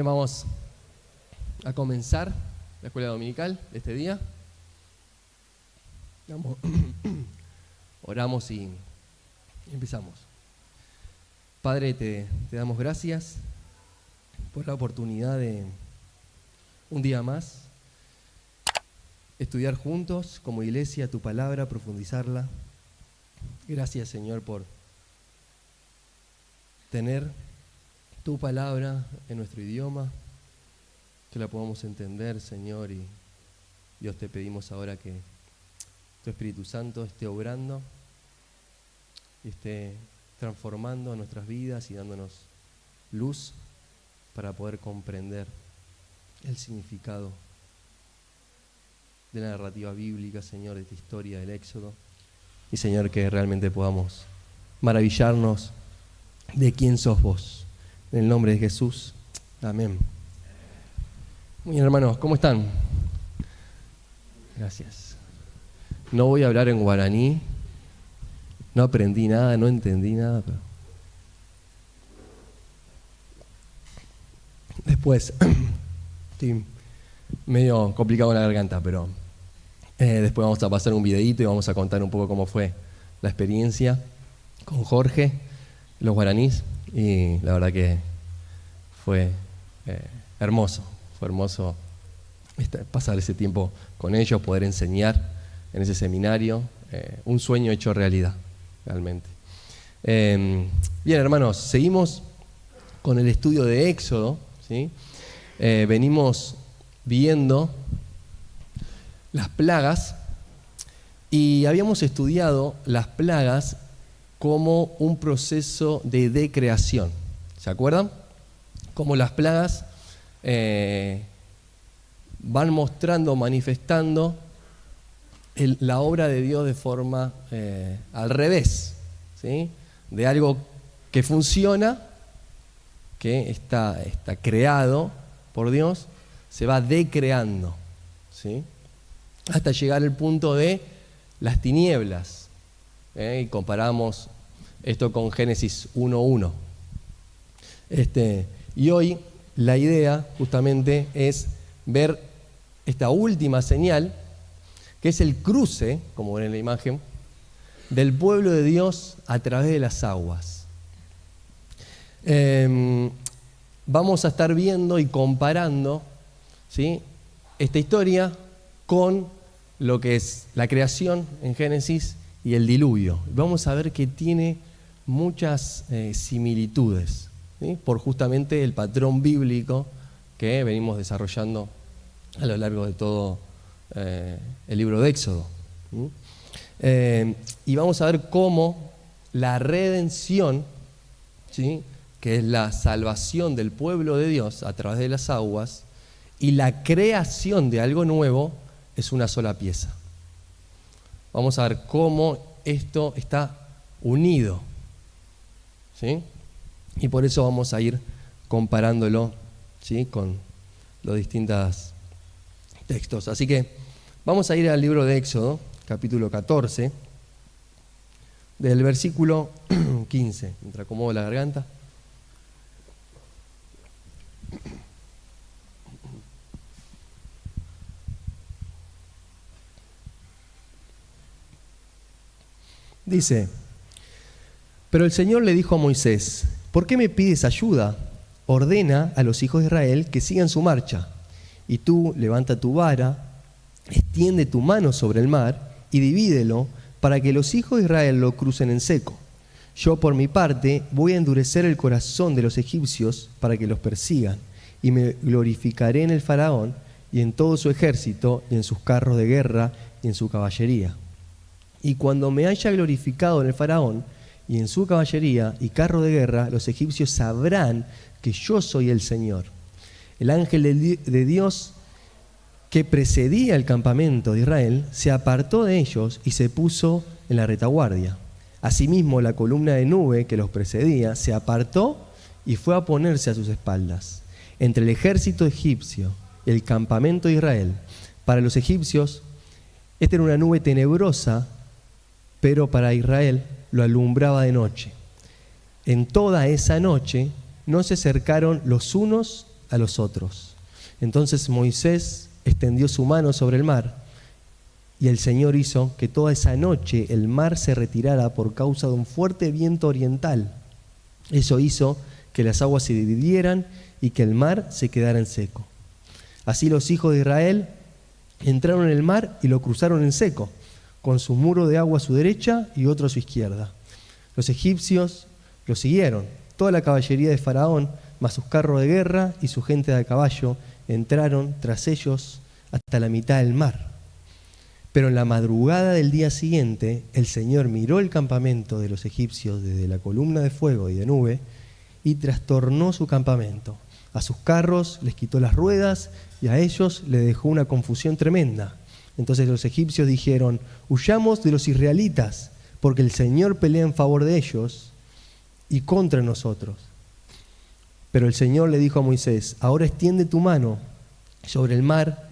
Bien, vamos a comenzar la escuela dominical de este día. Oramos y empezamos. Padre, te damos gracias por la oportunidad de un día más estudiar juntos como iglesia tu palabra, profundizarla. Gracias, Señor, por tener tu palabra en nuestro idioma, que la podamos entender, Señor, y Dios, te pedimos ahora que tu Espíritu Santo esté obrando y esté transformando nuestras vidas y dándonos luz para poder comprender el significado de la narrativa bíblica, Señor, de esta historia del Éxodo. Y, Señor, que realmente podamos maravillarnos de quién sos vos. En el nombre de Jesús. Amén. Muy bien, hermanos, ¿cómo están? Gracias. No voy a hablar en guaraní. No aprendí nada, no entendí nada. Pero después, estoy medio complicado en la garganta, pero después vamos a pasar un videíto y vamos a contar un poco cómo fue la experiencia con Jorge, los guaraníes, y la verdad que fue hermoso. Fue hermoso pasar ese tiempo con ellos, poder enseñar en ese seminario, un sueño hecho realidad, realmente. Bien, hermanos, seguimos con el estudio de Éxodo, ¿sí? Venimos viendo las plagas y habíamos estudiado las plagas como un proceso de decreación. ¿Se acuerdan? Como las plagas van mostrando, manifestando la obra de Dios de forma al revés, ¿sí? De algo que funciona, que está creado por Dios, se va decreando, ¿sí? Hasta llegar al punto de las tinieblas. Y comparamos esto con Génesis 1:1. Y hoy la idea justamente es ver esta última señal, que es el cruce, como ven en la imagen, del pueblo de Dios a través de las aguas. Vamos a estar viendo y comparando, ¿sí?, esta historia con lo que es la creación en Génesis y el diluvio. Vamos a ver que tiene muchas similitudes, ¿sí?, por justamente el patrón bíblico que venimos desarrollando a lo largo de todo el libro de Éxodo. Y vamos a ver cómo la redención, ¿sí?, que es la salvación del pueblo de Dios a través de las aguas, y la creación de algo nuevo es una sola pieza. Vamos a ver cómo esto está unido, ¿sí? Y por eso vamos a ir comparándolo, ¿sí?, con los distintos textos. Así que vamos a ir al libro de Éxodo, capítulo 14, del versículo 15. Mientras acomodo la garganta. Dice: pero el Señor le dijo a Moisés: ¿por qué me pides ayuda? Ordena a los hijos de Israel que sigan su marcha. Y tú levanta tu vara, extiende tu mano sobre el mar y divídelo para que los hijos de Israel lo crucen en seco. Yo por mi parte voy a endurecer el corazón de los egipcios para que los persigan, y me glorificaré en el faraón y en todo su ejército y en sus carros de guerra y en su caballería. Y cuando me haya glorificado en el faraón y en su caballería y carro de guerra, los egipcios sabrán que yo soy el Señor. El ángel de Dios que precedía el campamento de Israel se apartó de ellos y se puso en la retaguardia. Asimismo, la columna de nube que los precedía se apartó y fue a ponerse a sus espaldas, entre el ejército egipcio y el campamento de Israel. Para los egipcios, esta era una nube tenebrosa, pero para Israel lo alumbraba de noche. En toda esa noche no se acercaron los unos a los otros. Entonces Moisés extendió su mano sobre el mar, y el Señor hizo que toda esa noche el mar se retirara por causa de un fuerte viento oriental. Eso hizo que las aguas se dividieran y que el mar se quedara en seco. Así los hijos de Israel entraron en el mar y lo cruzaron en seco, con su muro de agua a su derecha y otro a su izquierda. Los egipcios lo siguieron. Toda la caballería de Faraón, más sus carros de guerra y su gente de a caballo, entraron tras ellos hasta la mitad del mar. Pero en la madrugada del día siguiente, el Señor miró el campamento de los egipcios desde la columna de fuego y de nube y trastornó su campamento. A sus carros les quitó las ruedas y a ellos les dejó una confusión tremenda. Entonces los egipcios dijeron: huyamos de los israelitas, porque el Señor pelea en favor de ellos y contra nosotros. Pero el Señor le dijo a Moisés: ahora extiende tu mano sobre el mar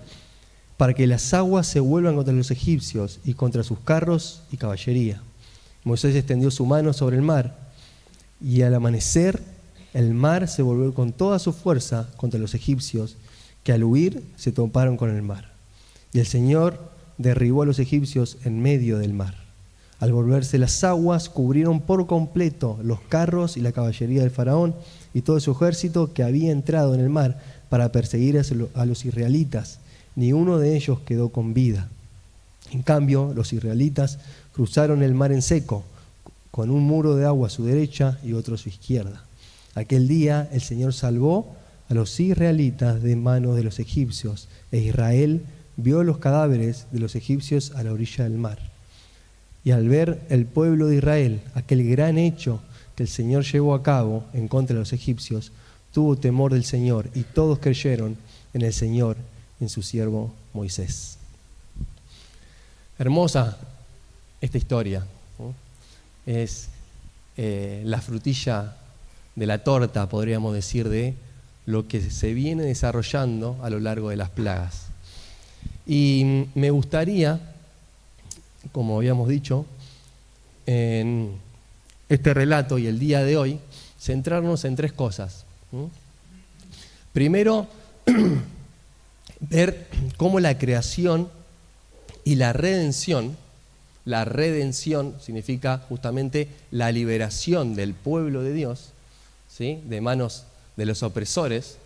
para que las aguas se vuelvan contra los egipcios y contra sus carros y caballería. Moisés extendió su mano sobre el mar, y al amanecer el mar se volvió con toda su fuerza contra los egipcios, que al huir se toparon con el mar. Y el Señor derribó a los egipcios en medio del mar. Al volverse las aguas, cubrieron por completo los carros y la caballería del faraón y todo su ejército que había entrado en el mar para perseguir a los israelitas. Ni uno de ellos quedó con vida. En cambio, los israelitas cruzaron el mar en seco, con un muro de agua a su derecha y otro a su izquierda. Aquel día el Señor salvó a los israelitas de manos de los egipcios, e Israel vio los cadáveres de los egipcios a la orilla del mar. Y al ver el pueblo de Israel aquel gran hecho que el Señor llevó a cabo en contra de los egipcios, tuvo temor del Señor, y todos creyeron en el Señor y en su siervo Moisés. Hermosa esta historia, ¿no? Es la frutilla de la torta, podríamos decir, de lo que se viene desarrollando a lo largo de las plagas. Y me gustaría, como habíamos dicho, en este relato y el día de hoy, centrarnos en tres cosas. Primero, ver cómo la creación y la redención significa justamente la liberación del pueblo de Dios, ¿sí?, de manos de los opresores,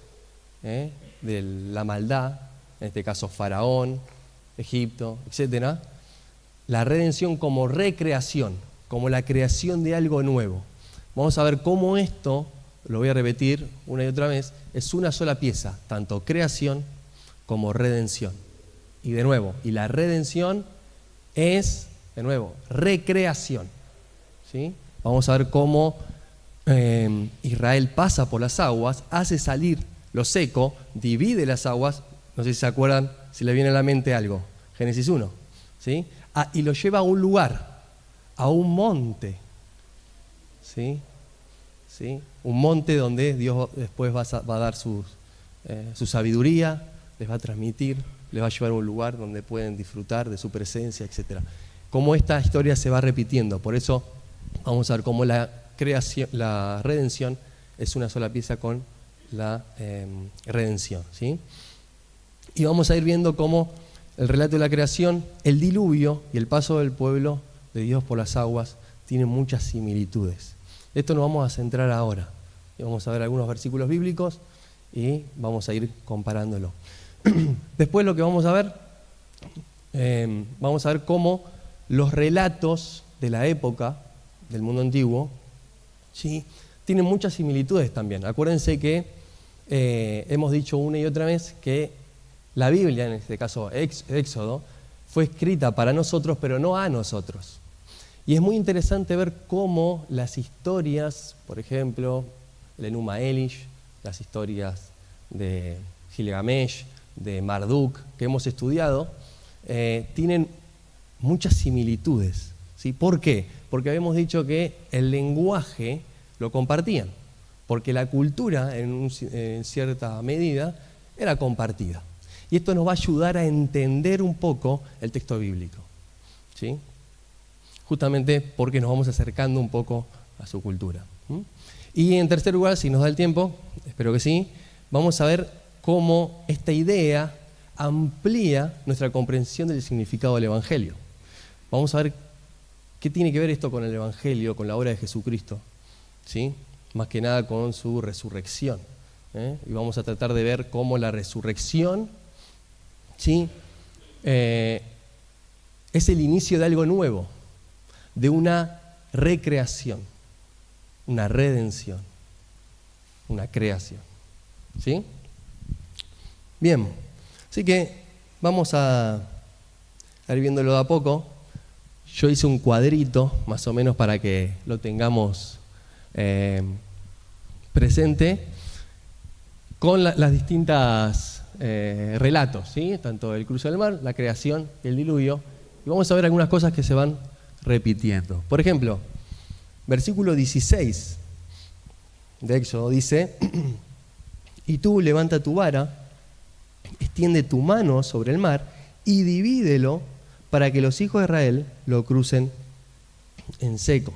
de la maldad, en este caso Faraón, Egipto, etc. La redención como recreación, como la creación de algo nuevo. Vamos a ver cómo esto, lo voy a repetir una y otra vez, es una sola pieza, tanto creación como redención. Y de nuevo, y la redención es, de nuevo, recreación, ¿sí? Vamos a ver cómo Israel pasa por las aguas, hace salir lo seco, divide las aguas, no sé si se acuerdan, si le viene a la mente algo, Génesis 1, ¿sí? Y lo lleva a un lugar, a un monte, ¿sí? ¿Sí? Un monte donde Dios después va a dar su sabiduría, les va a transmitir, les va a llevar a un lugar donde pueden disfrutar de su presencia, etc. Cómo esta historia se va repitiendo. Por eso vamos a ver cómo la redención es una sola pieza con la redención, ¿sí? Y vamos a ir viendo cómo el relato de la creación, el diluvio y el paso del pueblo de Dios por las aguas tienen muchas similitudes. Esto nos vamos a centrar ahora. Y vamos a ver algunos versículos bíblicos y vamos a ir comparándolo. Después lo que vamos a ver cómo los relatos de la época del mundo antiguo, ¿sí?, tienen muchas similitudes también. Acuérdense que hemos dicho una y otra vez que la Biblia, en este caso Éxodo, fue escrita para nosotros, pero no a nosotros. Y es muy interesante ver cómo las historias, por ejemplo, el Enuma Elish, las historias de Gilgamesh, de Marduk, que hemos estudiado, tienen muchas similitudes, ¿sí? ¿Por qué? Porque habíamos dicho que el lenguaje lo compartían, porque la cultura, en cierta medida, era compartida. Y esto nos va a ayudar a entender un poco el texto bíblico, ¿sí?, justamente porque nos vamos acercando un poco a su cultura. Y en tercer lugar, si nos da el tiempo, espero que sí, vamos a ver cómo esta idea amplía nuestra comprensión del significado del Evangelio. Vamos a ver qué tiene que ver esto con el Evangelio, con la obra de Jesucristo, ¿sí? Más que nada con su resurrección. Y vamos a tratar de ver cómo la resurrección, ¿sí? Es el inicio de algo nuevo, de una recreación, una redención, una creación. ¿Sí? Bien, así que vamos a ir viéndolo de a poco. Yo hice un cuadrito, más o menos, para que lo tengamos presente, con las distintas relatos, ¿sí? Tanto el cruce del mar, la creación y el diluvio. Y vamos a ver algunas cosas que se van repitiendo. Por ejemplo, versículo 16 de Éxodo dice: y tú levanta tu vara, extiende tu mano sobre el mar y divídelo para que los hijos de Israel lo crucen en seco.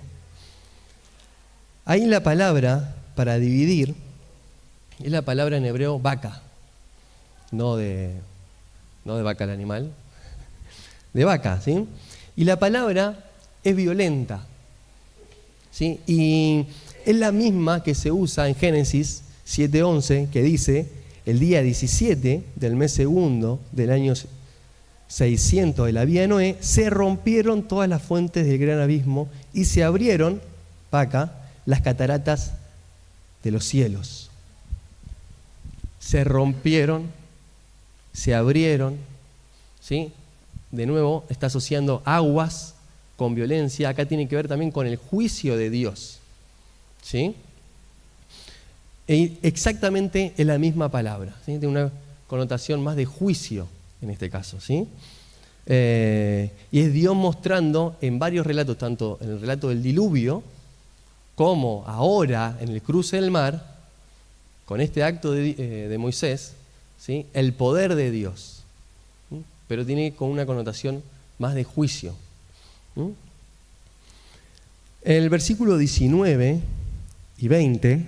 Ahí la palabra para dividir es la palabra en hebreo vaca, no de vaca el animal, de vaca, ¿sí? Y la palabra es violenta, ¿sí? Y es la misma que se usa en Génesis 7:11, que dice: el día 17 del mes segundo del año 600 de la vida de Noé, se rompieron todas las fuentes del gran abismo y se abrieron, vaca, las cataratas de los cielos. Se rompieron, se abrieron, ¿sí? De nuevo está asociando aguas con violencia. Acá tiene que ver también con el juicio de Dios, ¿sí? Exactamente es la misma palabra, ¿sí? Tiene una connotación más de juicio en este caso, ¿sí? Y es Dios mostrando en varios relatos, tanto en el relato del diluvio como ahora en el cruce del mar, con este acto de Moisés, ¿sí? El poder de Dios, ¿sí? Pero tiene con una connotación más de juicio, ¿sí? El versículo 19 y 20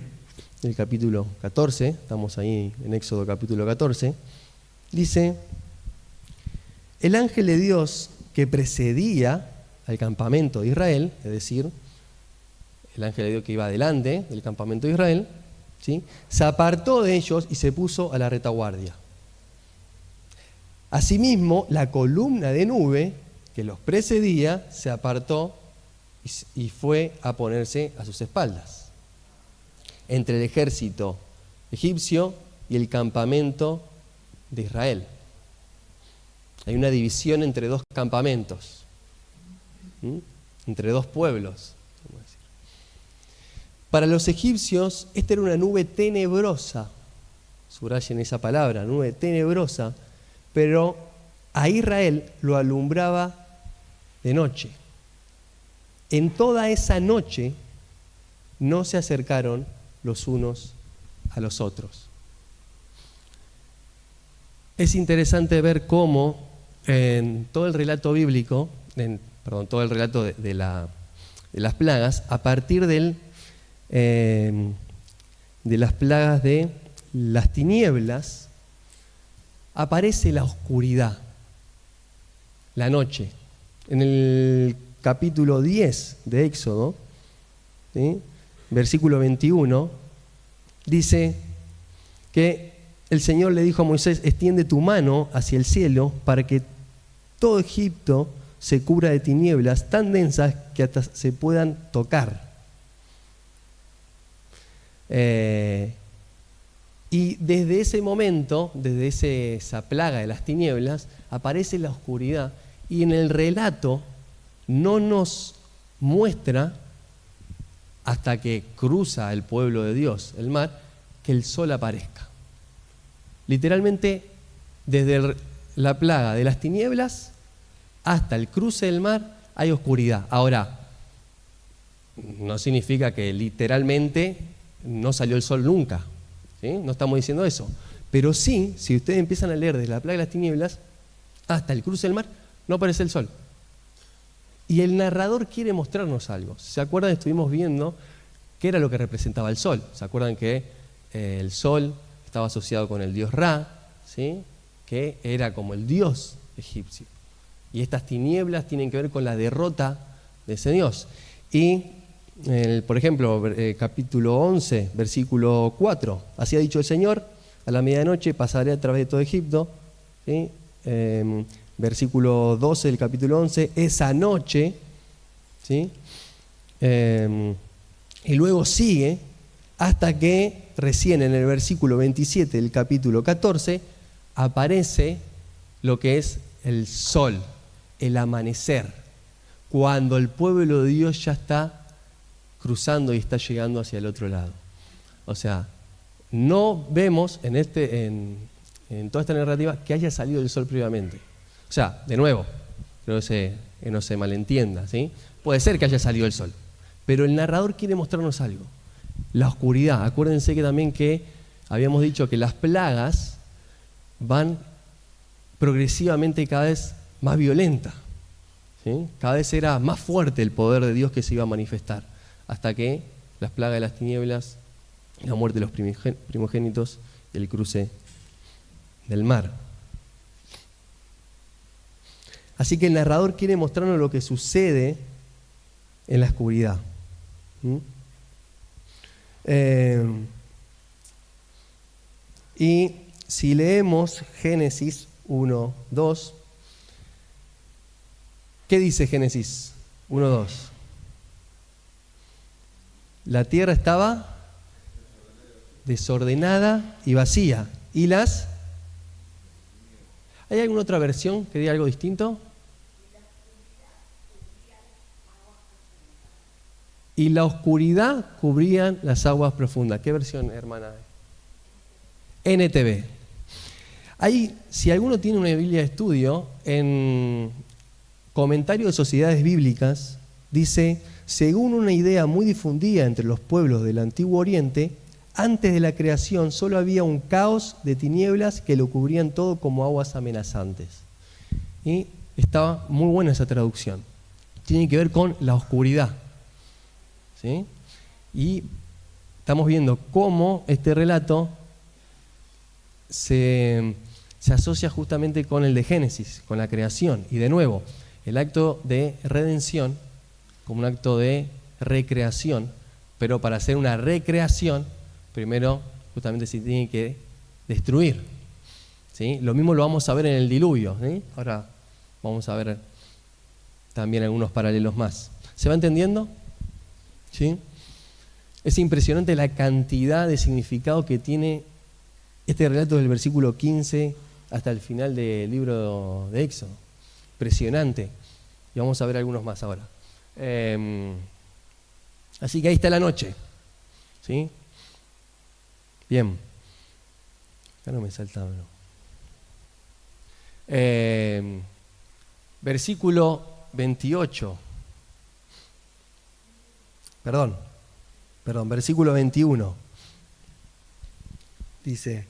del capítulo 14, estamos ahí en Éxodo capítulo 14, dice: el ángel de Dios que precedía al campamento de Israel, es decir, el ángel de Dios que iba adelante del campamento de Israel, ¿sí? Se apartó de ellos y se puso a la retaguardia. Asimismo, la columna de nube que los precedía se apartó y fue a ponerse a sus espaldas, entre el ejército egipcio y el campamento de Israel. Hay una división entre dos campamentos, entre dos pueblos. Para los egipcios, esta era una nube tenebrosa, subrayen esa palabra, nube tenebrosa, pero a Israel lo alumbraba de noche. En toda esa noche no se acercaron los unos a los otros. Es interesante ver cómo en todo el relato bíblico, todo el relato de las plagas, a partir de las plagas de las tinieblas, aparece la oscuridad, la noche. En el capítulo 10 de Éxodo, ¿sí? Versículo 21, dice que el Señor le dijo a Moisés: extiende tu mano hacia el cielo para que todo Egipto se cubra de tinieblas tan densas que hasta se puedan tocar. Y desde ese momento, desde esa plaga de las tinieblas, aparece la oscuridad, y en el relato no nos muestra, hasta que cruza el pueblo de Dios el mar, que el sol aparezca. Literalmente, desde la plaga de las tinieblas hasta el cruce del mar hay oscuridad. Ahora, no significa que literalmente no salió el sol nunca, ¿sí? No estamos diciendo eso. Pero sí, si ustedes empiezan a leer desde la plaga de las tinieblas hasta el cruce del mar, no aparece el sol. Y el narrador quiere mostrarnos algo. ¿Se acuerdan? Estuvimos viendo qué era lo que representaba el sol. ¿Se acuerdan que el sol estaba asociado con el dios Ra, ¿sí? Que era como el dios egipcio. Y estas tinieblas tienen que ver con la derrota de ese dios. Y, por ejemplo, capítulo 11, versículo 4, así ha dicho el Señor, a la medianoche pasaré a través de todo Egipto, ¿sí? Versículo 12 del capítulo 11, esa noche, ¿sí? Y luego sigue hasta que recién en el versículo 27 del capítulo 14 aparece lo que es el sol, el amanecer, cuando el pueblo de Dios ya está cruzando y está llegando hacia el otro lado. O sea, no vemos en toda esta narrativa que haya salido el sol previamente. O sea, de nuevo, creo que no se malentienda, ¿sí? Puede ser que haya salido el sol, pero el narrador quiere mostrarnos algo. La oscuridad. Acuérdense que también que habíamos dicho que las plagas van progresivamente cada vez más violentas, ¿sí? Cada vez era más fuerte el poder de Dios que se iba a manifestar, hasta que las plagas de las tinieblas, la muerte de los primogénitos y el cruce del mar. Así que el narrador quiere mostrarnos lo que sucede en la oscuridad. Y si leemos Génesis 1, 2, ¿qué dice Génesis 1, 2? La tierra estaba desordenada y vacía. ¿Y las? ¿Hay alguna otra versión que diga algo distinto? Y la oscuridad cubrían las aguas profundas. ¿Qué versión, hermana? NTV. Ahí, si alguno tiene una Biblia de estudio, en Comentario de Sociedades Bíblicas, dice, según una idea muy difundida entre los pueblos del Antiguo Oriente, antes de la creación solo había un caos de tinieblas que lo cubrían todo como aguas amenazantes. Y estaba muy buena esa traducción. Tiene que ver con la oscuridad, ¿sí? Y estamos viendo cómo este relato se asocia justamente con el de Génesis, con la creación. Y de nuevo, el acto de redención como un acto de recreación, pero para hacer una recreación, primero justamente se tiene que destruir, ¿sí? Lo mismo lo vamos a ver en el diluvio, ¿sí? Ahora vamos a ver también algunos paralelos más. ¿Se va entendiendo? ¿Sí? Es impresionante la cantidad de significado que tiene este relato del versículo 15 hasta el final del libro de Éxodo. Impresionante. Y vamos a ver algunos más ahora. Así que ahí está la noche, ¿sí? Bien. Acá no me salta, ¿no? Versículo 28. Perdón, versículo 21. Dice,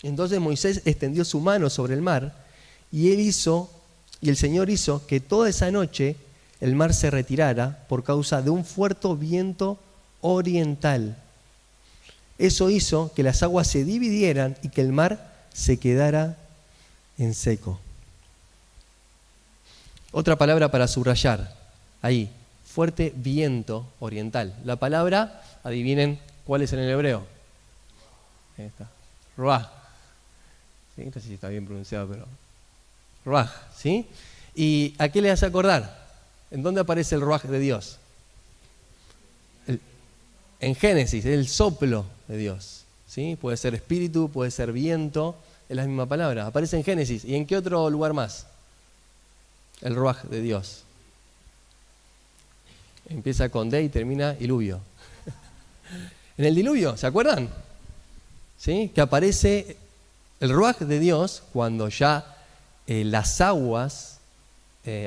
entonces Moisés extendió su mano sobre el mar y el Señor hizo que toda esa noche el mar se retirara por causa de un fuerte viento oriental. Eso hizo que las aguas se dividieran y que el mar se quedara en seco. Otra palabra para subrayar, ahí, fuerte viento oriental. La palabra, adivinen cuál es en el hebreo. Ahí está, ruaj. ¿Sí? No sé si está bien pronunciado, pero ruaj, ¿sí? ¿Y a qué le hace acordar? ¿En dónde aparece el ruaj de Dios? En Génesis, el soplo de Dios, ¿sí? Puede ser espíritu, puede ser viento, es la misma palabra. Aparece en Génesis. ¿Y en qué otro lugar más? El ruaj de Dios. Empieza con D y termina diluvio. En el diluvio, ¿se acuerdan? ¿Sí? Que aparece el ruaj de Dios cuando ya las aguas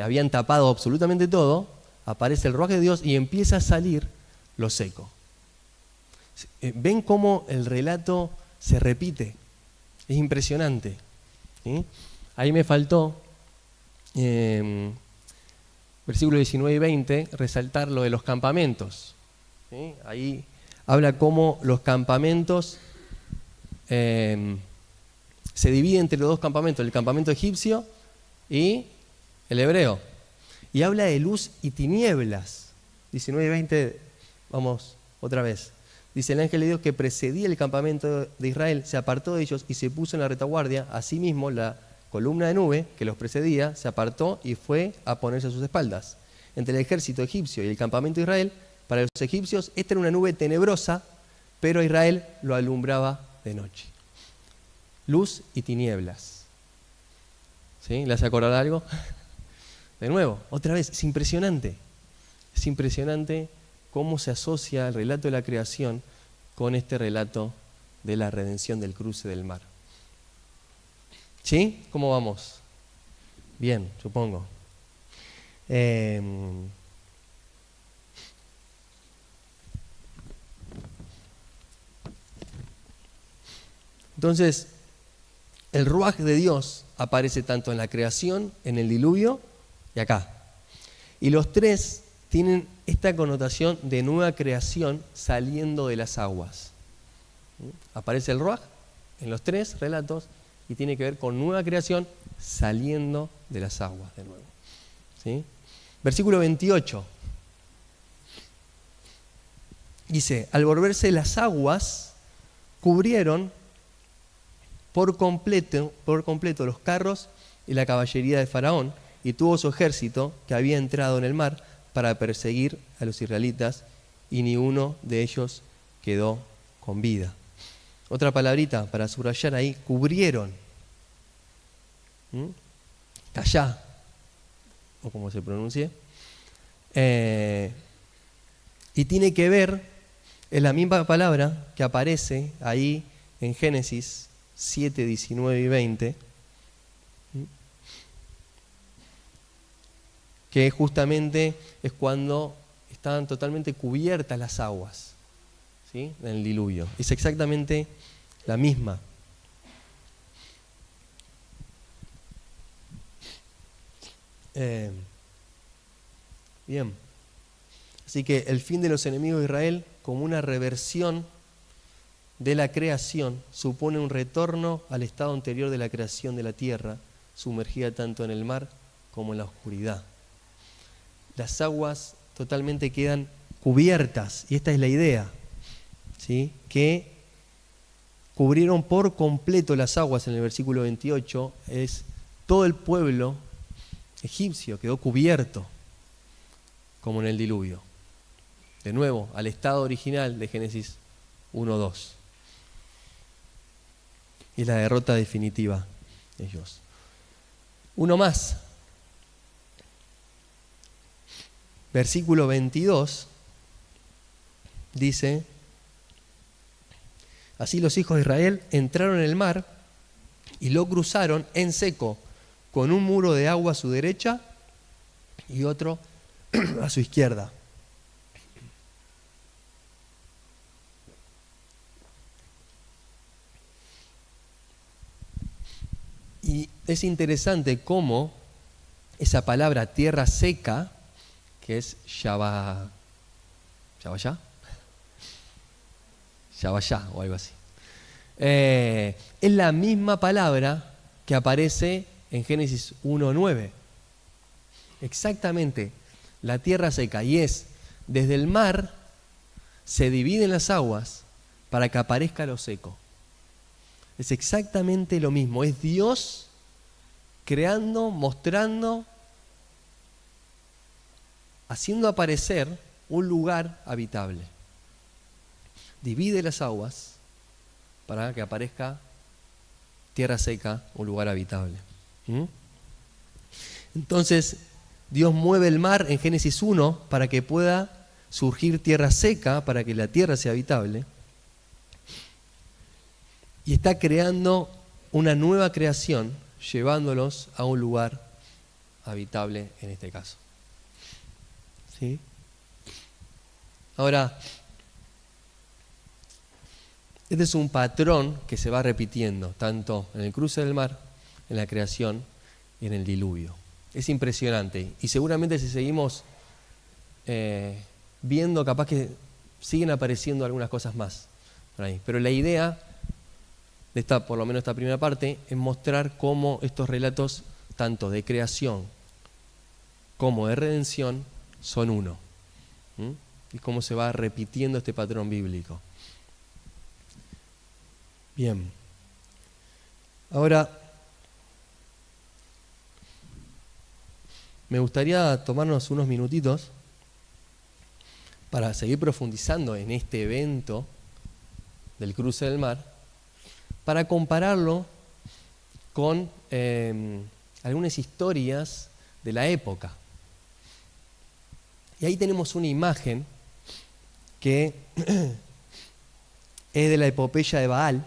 habían tapado absolutamente todo, aparece el ruaj de Dios y empieza a salir lo seco. ¿Ven cómo el relato se repite? Es impresionante, ¿sí? Ahí me faltó, versículos 19 y 20, resaltar lo de los campamentos, ¿sí? Ahí habla cómo los campamentos se dividen entre los dos campamentos, el campamento egipcio y el hebreo. Y habla de luz y tinieblas. 19 y 20, vamos otra vez. Dice: el ángel de Dios que precedía el campamento de Israel se apartó de ellos y se puso en la retaguardia. Asimismo, la columna de nube que los precedía se apartó y fue a ponerse a sus espaldas. Entre el ejército egipcio y el campamento de Israel, para los egipcios esta era una nube tenebrosa, pero a Israel lo alumbraba de noche. Luz y tinieblas. ¿Sí? ¿Le hace acordar algo? De nuevo, otra vez, es impresionante. Es impresionante cómo se asocia el relato de la creación con este relato de la redención del cruce del mar. ¿Sí? ¿Cómo vamos? Bien, supongo. Entonces, el ruaj de Dios aparece tanto en la creación, en el diluvio y acá. Y los tres tienen esta connotación de nueva creación saliendo de las aguas. Aparece el ruaj en los tres relatos y tiene que ver con nueva creación saliendo de las aguas de nuevo. ¿Sí? Versículo 28. Dice: al volverse las aguas, cubrieron por completo los carros y la caballería de Faraón y todo su ejército que había entrado en el mar para perseguir a los israelitas, y ni uno de ellos quedó con vida. Otra palabrita para subrayar ahí: cubrieron. Tallá, o como se pronuncie. Y tiene que ver, es la misma palabra que aparece ahí en Génesis 7, 19 y 20, que justamente es cuando estaban totalmente cubiertas las aguas, ¿sí? En el diluvio. Es exactamente la misma. Bien. Así que el fin de los enemigos de Israel, como una reversión de la creación, supone un retorno al estado anterior de la creación de la tierra, sumergida tanto en el mar como en la oscuridad. Las aguas totalmente quedan cubiertas, y esta es la idea, ¿sí? Que cubrieron por completo las aguas en el versículo 28, es todo el pueblo egipcio quedó cubierto, como en el diluvio. De nuevo, al estado original de Génesis 1:2. Y la derrota definitiva de ellos. Uno más. Versículo 22 dice: así los hijos de Israel entraron en el mar y lo cruzaron en seco, con un muro de agua a su derecha y otro a su izquierda. Y es interesante cómo esa palabra tierra seca, que es Yabayá o algo así, es la misma palabra que aparece en Génesis 1:9. Exactamente, la tierra seca. Y es, desde el mar se dividen las aguas para que aparezca lo seco. Es exactamente lo mismo. Es Dios creando, mostrando, haciendo aparecer un lugar habitable. Divide las aguas para que aparezca tierra seca, un lugar habitable. Entonces, Dios mueve el mar en Génesis 1 para que pueda surgir tierra seca, para que la tierra sea habitable. Y está creando una nueva creación, llevándolos a un lugar habitable en este caso. ¿Sí? Ahora, este es un patrón que se va repitiendo, tanto en el cruce del mar, en la creación y en el diluvio. Es impresionante. Y seguramente si seguimos viendo, capaz que siguen apareciendo algunas cosas más por ahí. Pero la idea de esta, por lo menos esta primera parte, es mostrar cómo estos relatos, tanto de creación como de redención, son uno. Y cómo se va repitiendo este patrón bíblico. Bien. Ahora, me gustaría tomarnos unos minutitos para seguir profundizando en este evento del cruce del mar, para compararlo con algunas historias de la época. Y ahí tenemos una imagen que es de la epopeya de Baal,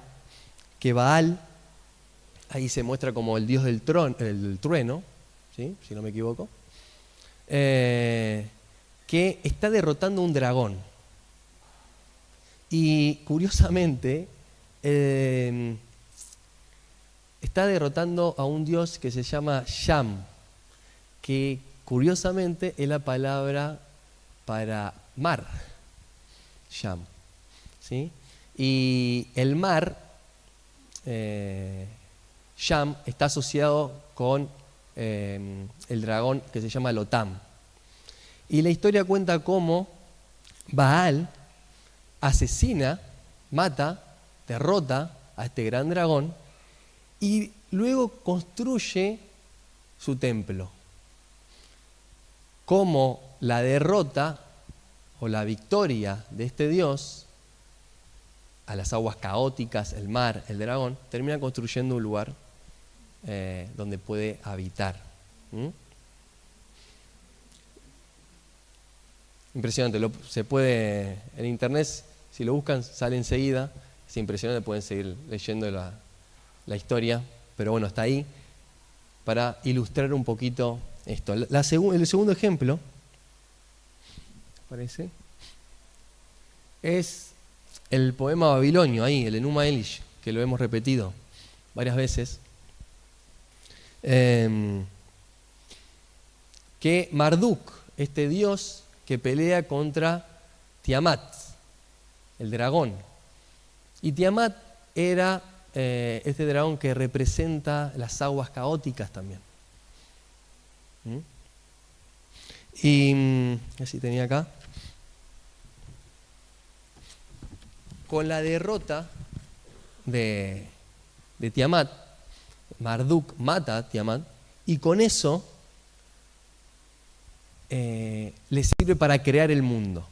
que Baal, ahí se muestra como el dios del trueno, ¿sí? Si no me equivoco, que está derrotando un dragón. Y curiosamente, está derrotando a un dios que se llama Sham, que curiosamente es la palabra para mar, Sham, ¿sí? Y el mar, Sham, está asociado con el dragón que se llama Lotam. Y la historia cuenta cómo Baal asesina, mata, derrota a este gran dragón y luego construye su templo. Como la derrota o la victoria de este dios a las aguas caóticas, el mar, el dragón, termina construyendo un lugar donde puede habitar. Impresionante, se puede en internet, si lo buscan, sale enseguida. Es impresionante, pueden seguir leyendo la historia, pero bueno, está ahí para ilustrar un poquito esto. El segundo ejemplo, parece, es el poema babilonio, ahí, el Enuma Elish, que lo hemos repetido varias veces, que Marduk, este dios que pelea contra Tiamat, el dragón. Y Tiamat era este dragón que representa las aguas caóticas también. Y así tenía acá. Con la derrota de Tiamat, Marduk mata a Tiamat y con eso le sirve para crear el mundo.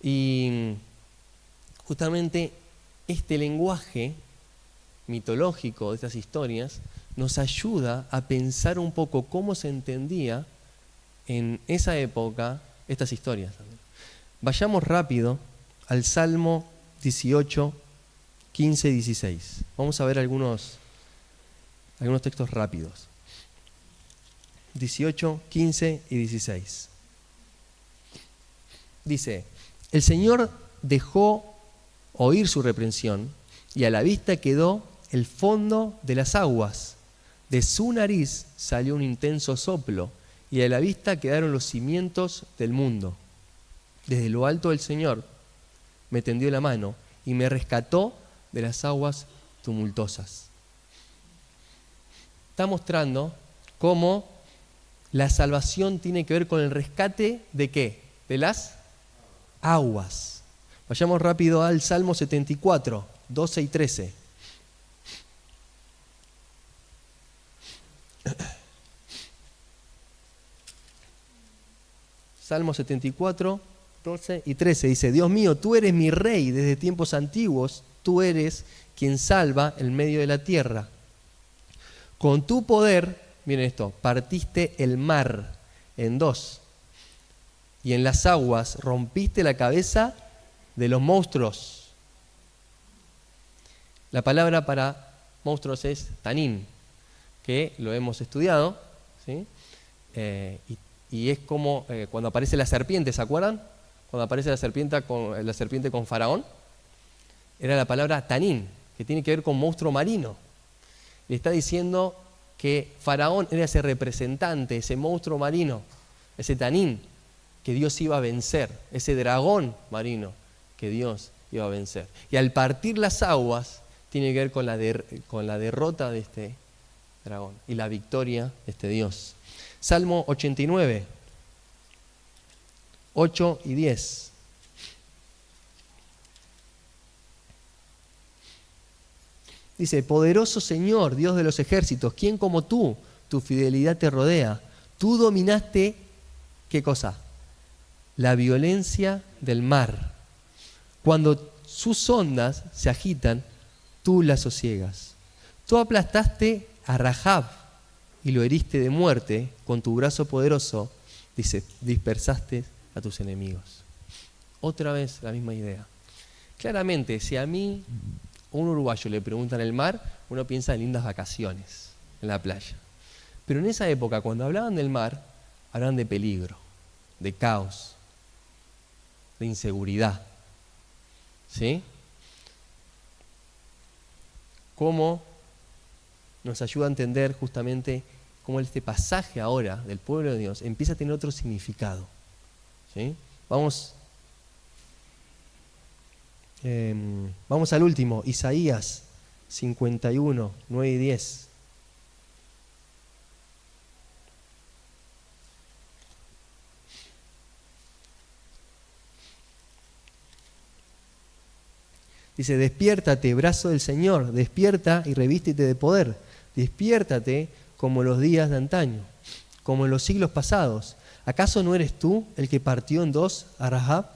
Y justamente este lenguaje mitológico de estas historias nos ayuda a pensar un poco cómo se entendía en esa época estas historias también. Vayamos rápido al Salmo 18, 15 y 16. Vamos a ver algunos textos rápidos. 18, 15 y 16. Dice: el Señor dejó oír su reprensión y a la vista quedó el fondo de las aguas. De su nariz salió un intenso soplo y a la vista quedaron los cimientos del mundo. Desde lo alto del Señor me tendió la mano y me rescató de las aguas tumultuosas. Está mostrando cómo la salvación tiene que ver con el rescate de ¿qué? De las aguas. Vayamos rápido al Salmo 74, 12 y 13. Salmo 74, 12 y 13 dice: Dios mío, tú eres mi rey desde tiempos antiguos, tú eres quien salva en medio de la tierra. Con tu poder, miren esto, partiste el mar en dos y en las aguas rompiste la cabeza de los monstruos. La palabra para monstruos es tanín, que lo hemos estudiado, ¿sí? Y es como cuando aparece la serpiente, ¿se acuerdan? Cuando aparece la serpiente con Faraón, era la palabra tanín, que tiene que ver con monstruo marino. Le está diciendo que Faraón era ese representante, ese monstruo marino, ese tanín, que Dios iba a vencer, ese dragón marino que Dios iba a vencer. Y al partir las aguas tiene que ver con la derrota de este dragón y la victoria de este Dios. Salmo 89, 8 y 10. Dice, poderoso Señor, Dios de los ejércitos, ¿quién como tú? Tu fidelidad te rodea. Tú dominaste, ¿qué cosa? La violencia del mar. Cuando sus ondas se agitan, tú las sosiegas. Tú aplastaste a Rahab y lo heriste de muerte. Con tu brazo poderoso, dice, dispersaste a tus enemigos. Otra vez la misma idea. Claramente, si a mí, a un uruguayo, le preguntan el mar, uno piensa en lindas vacaciones en la playa. Pero en esa época, cuando hablaban del mar, hablaban de peligro, de caos, de inseguridad. ¿Sí? ¿Cómo nos ayuda a entender justamente cómo este pasaje ahora del pueblo de Dios empieza a tener otro significado? ¿Sí? Vamos al último, Isaías 51, 9 y 10. Dice, despiértate, brazo del Señor, despierta y revístete de poder. Despiértate como los días de antaño, como en los siglos pasados. ¿Acaso no eres tú el que partió en dos a Rahab?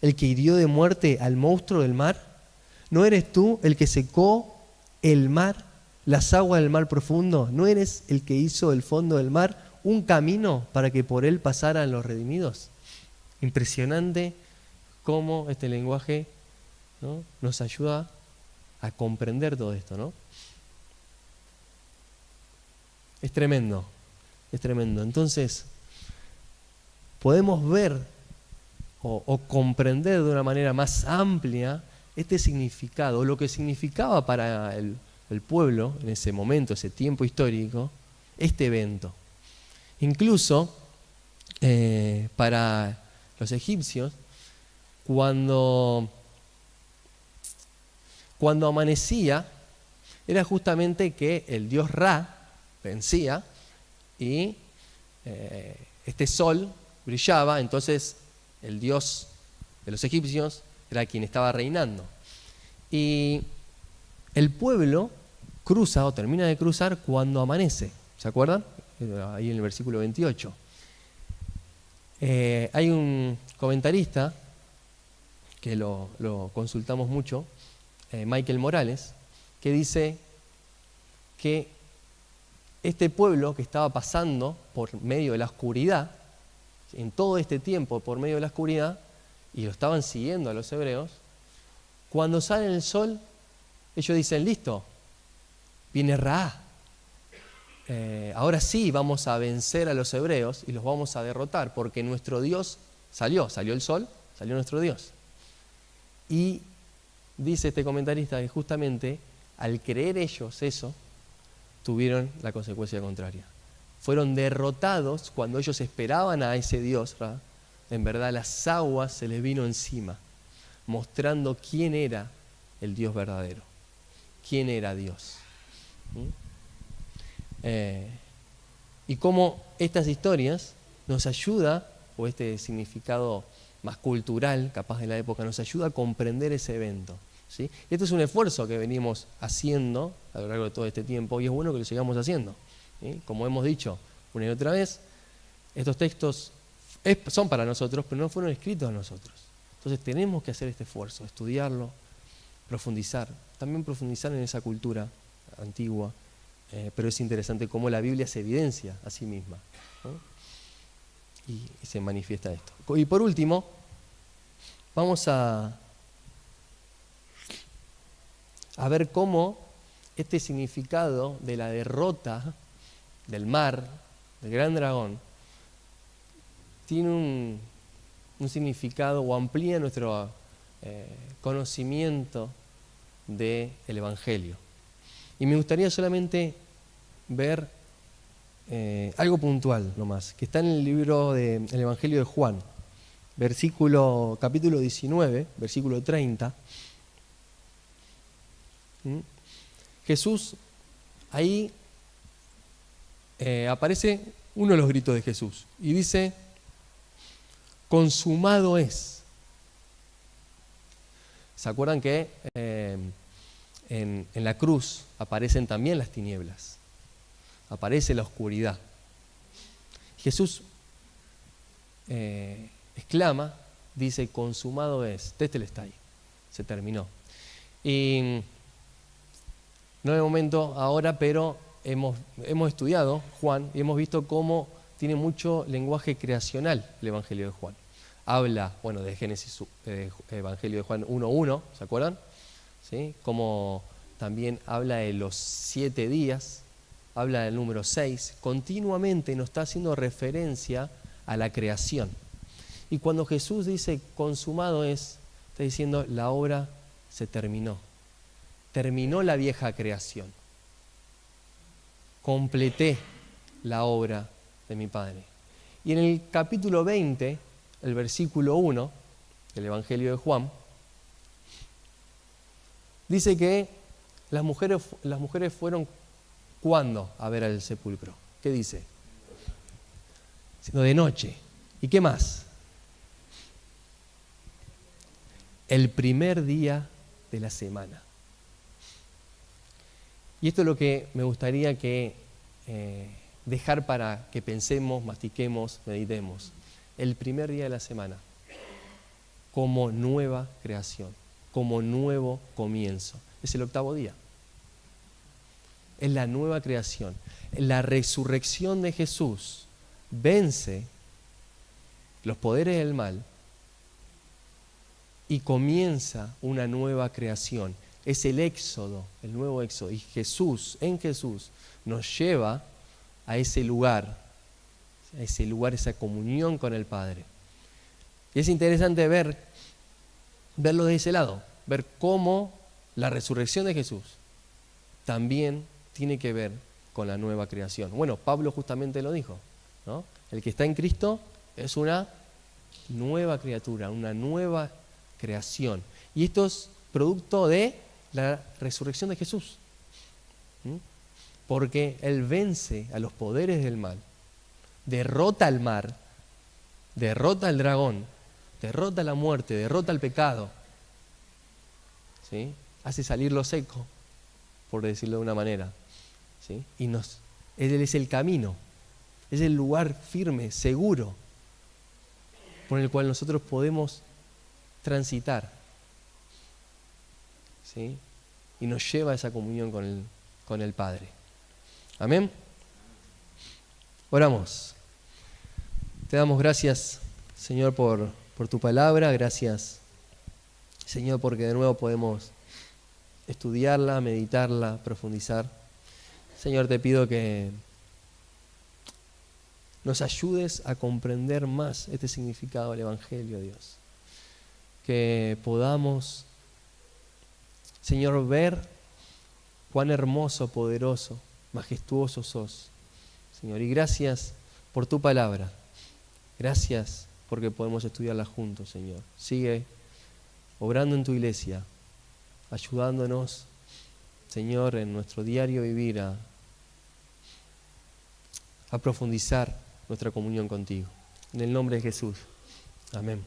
¿El que hirió de muerte al monstruo del mar? ¿No eres tú el que secó el mar, las aguas del mar profundo? ¿No eres el que hizo el fondo del mar un camino para que por él pasaran los redimidos? Impresionante cómo este lenguaje, ¿no?, nos ayuda a comprender todo esto, ¿no? Es tremendo, es tremendo. Entonces, podemos ver o comprender de una manera más amplia este significado, lo que significaba para el pueblo en ese momento, ese tiempo histórico, este evento. Incluso para los egipcios, cuando amanecía, era justamente que el dios Ra vencía y este sol brillaba, entonces el dios de los egipcios era quien estaba reinando. Y el pueblo cruza o termina de cruzar cuando amanece, ¿se acuerdan? Ahí en el versículo 28. Hay un comentarista que lo consultamos mucho, Michael Morales, que dice que este pueblo que estaba pasando por medio de la oscuridad, en todo este tiempo por medio de la oscuridad, y lo estaban siguiendo a los hebreos, cuando sale el sol, ellos dicen, listo, viene Ra. Ahora sí vamos a vencer a los hebreos y los vamos a derrotar, porque nuestro Dios salió el sol, salió nuestro Dios. Y dice este comentarista que justamente al creer ellos eso, tuvieron la consecuencia contraria. Fueron derrotados cuando ellos esperaban a ese Dios, ¿verdad? En verdad las aguas se les vino encima, mostrando quién era el Dios verdadero, quién era Dios. Y cómo estas historias nos ayuda, o este significado más cultural, capaz de la época, nos ayuda a comprender ese evento, ¿sí? Y esto es un esfuerzo que venimos haciendo a lo largo de todo este tiempo, y es bueno que lo sigamos haciendo, ¿sí? Como hemos dicho una y otra vez, estos textos son para nosotros, pero no fueron escritos a nosotros. Entonces tenemos que hacer este esfuerzo, estudiarlo, profundizar, también profundizar en esa cultura antigua, pero es interesante cómo la Biblia se evidencia a sí misma, ¿no? Y se manifiesta esto. Y por último, vamos a ver cómo este significado de la derrota del mar, del gran dragón, tiene un significado o amplía nuestro conocimiento del Evangelio. Y me gustaría solamente ver algo puntual nomás, que está en el libro del Evangelio de Juan, capítulo 19, versículo 30. Jesús, ahí aparece uno de los gritos de Jesús y dice, consumado es. ¿Se acuerdan que en la cruz aparecen también las tinieblas? Aparece la oscuridad. Jesús exclama, dice, consumado es, tetelestai, se terminó. Y no es el momento ahora, pero hemos estudiado Juan y hemos visto cómo tiene mucho lenguaje creacional el Evangelio de Juan. Habla, bueno, de Génesis, Evangelio de Juan 1.1, ¿se acuerdan? ¿Sí? Como también habla de los 7 días, habla del número 6, continuamente nos está haciendo referencia a la creación. Y cuando Jesús dice consumado es, está diciendo la obra se terminó. Terminó la vieja creación. Completé la obra de mi Padre. Y en el capítulo 20, el versículo 1 del Evangelio de Juan, dice que las mujeres fueron ¿cuándo a ver al sepulcro? ¿Qué dice? Sino de noche. ¿Y qué más? El primer día de la semana. Y esto es lo que me gustaría que dejar para que pensemos, mastiquemos, meditemos. El primer día de la semana, como nueva creación, como nuevo comienzo. Es el 8º día. Es la nueva creación. La resurrección de Jesús vence los poderes del mal y comienza una nueva creación. Es el éxodo, el nuevo éxodo. Y Jesús, en Jesús, nos lleva a ese lugar, esa comunión con el Padre. Y es interesante verlo de ese lado, ver cómo la resurrección de Jesús también tiene que ver con la nueva creación. Bueno, Pablo justamente lo dijo, ¿no? El que está en Cristo es una nueva criatura, una nueva creación. Y esto es producto de la resurrección de Jesús. Porque Él vence a los poderes del mal, derrota al mar, derrota al dragón, derrota la muerte, derrota el pecado. ¿Sí? Hace salir lo seco, por decirlo de una manera. ¿Sí? Y Él es el camino, es el lugar firme, seguro, por el cual nosotros podemos transitar. ¿Sí? Y nos lleva a esa comunión con el Padre. Amén. Oramos. Te damos gracias, Señor, por tu palabra. Gracias, Señor, porque de nuevo podemos estudiarla, meditarla, profundizar. Señor, te pido que nos ayudes a comprender más este significado del Evangelio, Dios. Que podamos, Señor, ver cuán hermoso, poderoso, majestuoso sos, Señor. Y gracias por tu palabra. Gracias porque podemos estudiarla juntos, Señor. Sigue obrando en tu iglesia, ayudándonos, Señor, en nuestro diario vivir a profundizar nuestra comunión contigo. En el nombre de Jesús. Amén.